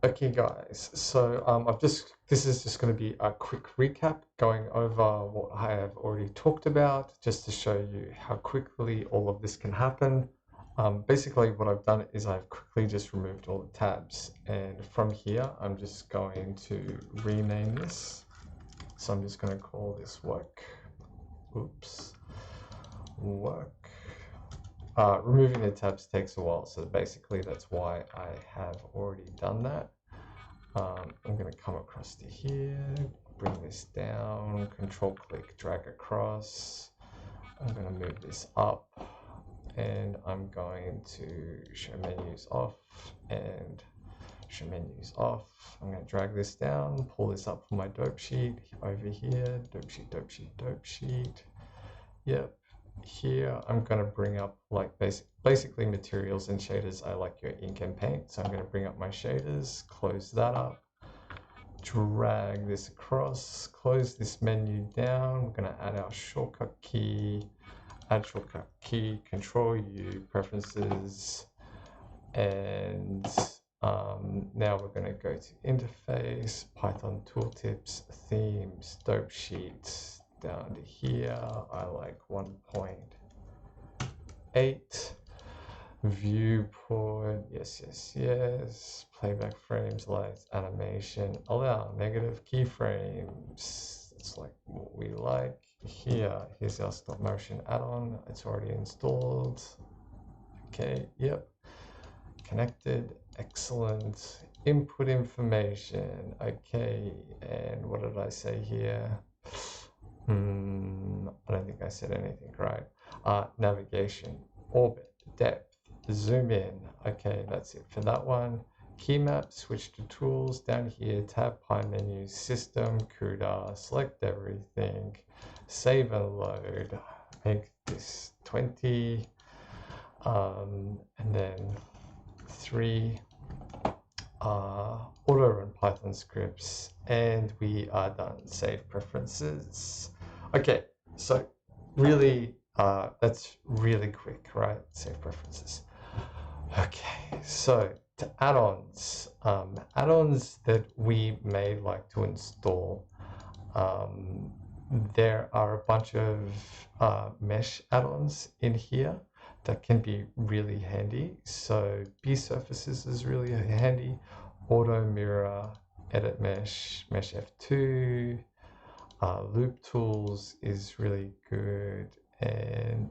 Okay, guys. So this is just going to be a quick recap going over what I have already talked about, just to show you how quickly all of this can happen. Basically, what I've done is I've quickly just removed all the tabs, and from here, I'm just going to rename this. So I'm just going to call this work. Oops, work. Removing the tabs takes a while, so basically that's why I have already done that. I'm going to come across to here, bring this down, control click, drag across. I'm going to move this up, and I'm going to show menus off and show menus off. I'm going to drag this down, pull this up from my dope sheet over here, dope sheet, dope sheet, dope sheet. Yep. Here I'm going to bring up like basically materials and shaders. I like your ink and paint, so I'm going to bring up my shaders, close that up, drag this across, close this menu down. We're going to add our shortcut key, add shortcut key, control U, preferences, and now we're going to go to interface, Python tooltips, themes, dope sheets, down to here. I like 1.8. Viewport, yes, yes, yes. Playback frames, lights, animation, allow negative keyframes. It's like what we like. Here's our stop motion add-on. It's already installed. Okay, yep. Connected, excellent. Input information, okay. And what did I say here? I don't think I said anything right. Navigation, orbit, depth, zoom in. Okay, that's it for that one. Key map, switch to tools. Down here, tab, pie menu, system, CUDA, select everything, save and load. Make this 20, and then 3 auto run Python scripts, and we are done. Save preferences. Okay, so really, that's really quick, right? Save preferences. Okay, so to add-ons, add-ons that we may like to install. There are a bunch of mesh add-ons in here that can be really handy. So B surfaces is really handy. Auto mirror, edit mesh, mesh F2, loop tools is really good, and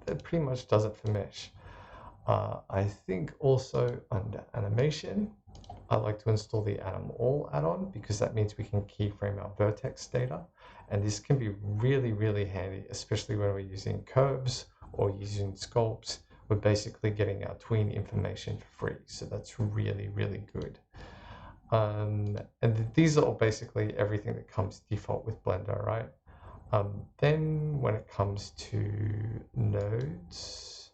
that pretty much does it for mesh. I think also under animation, I like to install the Atom All add-on because that means we can keyframe our vertex data. And this can be really, really handy, especially when we're using curves or using sculpts. We're basically getting our tween information for free. So that's really, really good. And these are all basically everything that comes default with Blender, right? Then when it comes to nodes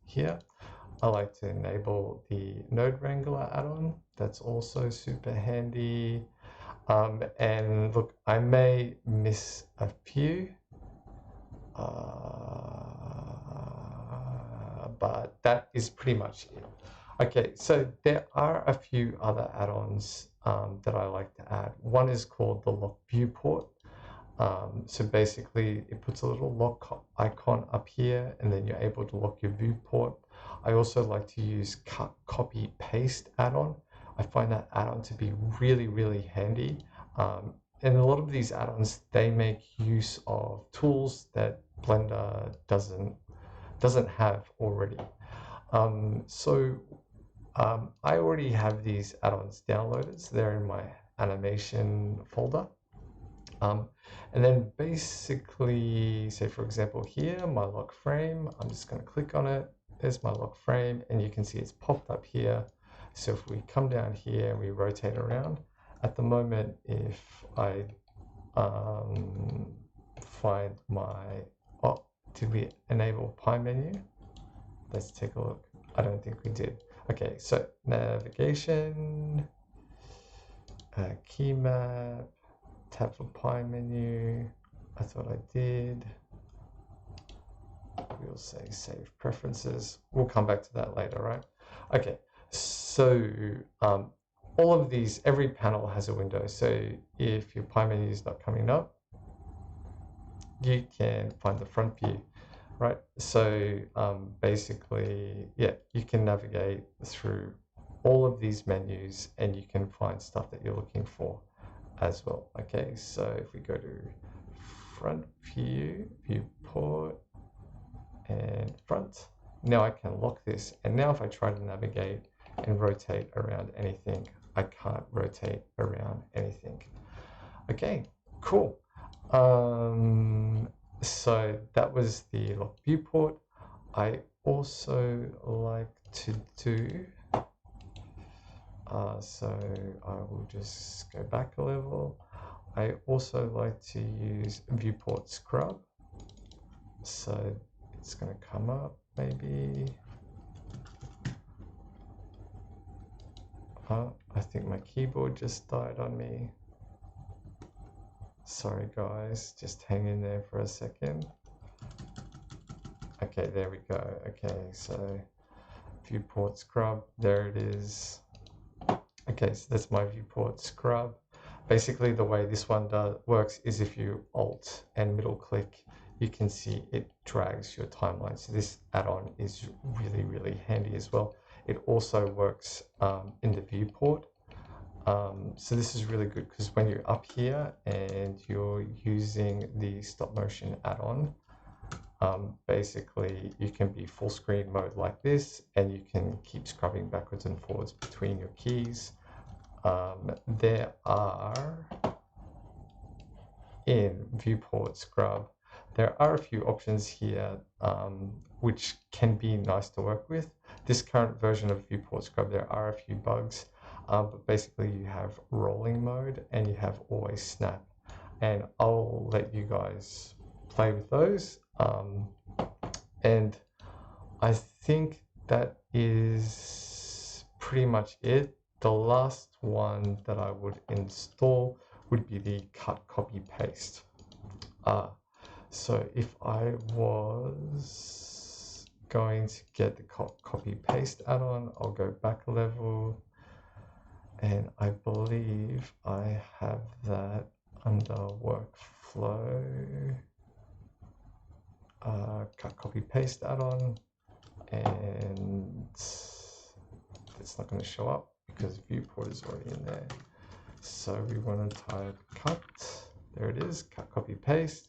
here, I like to enable the Node Wrangler add-on. That's also super handy. And look, I may miss a few, but that is pretty much it. Okay, so there are a few other add-ons that I like to add. One is called the Lock Viewport. So basically, it puts a little lock icon up here, and then you're able to lock your viewport. I also like to use cut, copy, paste add-on. I find that add-on to be really, really handy. And a lot of these add-ons, they make use of tools that Blender doesn't have already. I already have these add-ons downloaded, so they're in my animation folder. And then basically, say for example here, my lock frame, I'm just going to click on it. There's my lock frame, and you can see it's popped up here. So if we come down here and we rotate around, at the moment, if I find my, did we enable pie menu? Let's take a look. I don't think we did. Okay, so navigation, key map, tab for pie menu. I thought I did. We'll say save preferences. We'll come back to that later, right? Okay, so all of these, every panel has a window. So if your pie menu is not coming up, you can find the front view, right? So basically, yeah, you can navigate through all of these menus and you can find stuff that you're looking for as well. Okay, so if we go to front view, viewport, and front, now I can lock this. And now if I try to navigate and rotate around anything, I can't rotate around anything. Okay, cool. So that was the lock viewport. I also like to do, so I will just go back a level. I also like to use viewport scrub. So it's going to come up maybe. I think my keyboard just died on me. Sorry guys, just hang in there for a second. Okay, there we go. Okay, so viewport scrub, there it is. Okay, so that's my viewport scrub. Basically the way this one works is if you Alt and middle click, you can see it drags your timeline. So this add-on is really, really handy as well. It also works in the viewport. So this is really good because when you're up here and you're using the stop motion add-on, basically you can be full screen mode like this and you can keep scrubbing backwards and forwards between your keys. There are, in viewport scrub, there are a few options here which can be nice to work with. This current version of viewport scrub, there are a few bugs, but basically you have rolling mode and you have always snap, and I'll let you guys play with those. And I think that is pretty much it. The last one that I would install would be the cut, copy, paste. So if I was going to get the copy paste add-on, I'll go back a level, and I believe I have that under workflow, cut, copy, paste add-on, and it's not going to show up because viewport is already in there. So we want to type cut, there it is, cut, copy, paste.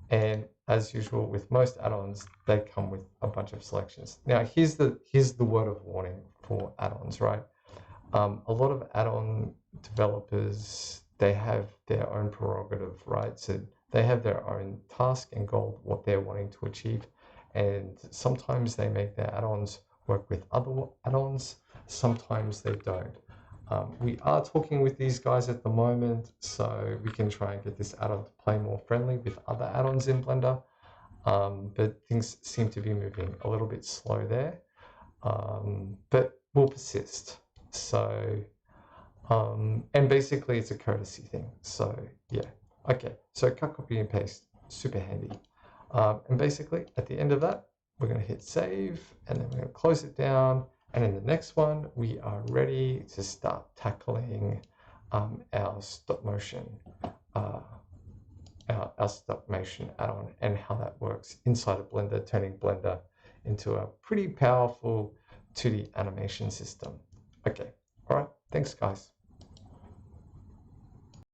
And as usual with most add-ons, they come with a bunch of selections. Now here's the word of warning for add-ons, right? A lot of add-on developers, they have their own prerogative, right? So they have their own task and goal, what they're wanting to achieve. And sometimes they make their add-ons work with other add-ons, sometimes they don't. We are talking with these guys at the moment, so we can try and get this add-on to play more friendly with other add-ons in Blender, but things seem to be moving a little bit slow there, but we'll persist. So, and basically it's a courtesy thing, so yeah. Okay, so cut, copy, and paste, super handy. And basically at the end of that, we're going to hit save, and then we're going to close it down. And in the next one, we are ready to start tackling our stop motion, our stop motion add-on and how that works inside of Blender, turning Blender into a pretty powerful 2D animation system. Okay, all right, thanks guys.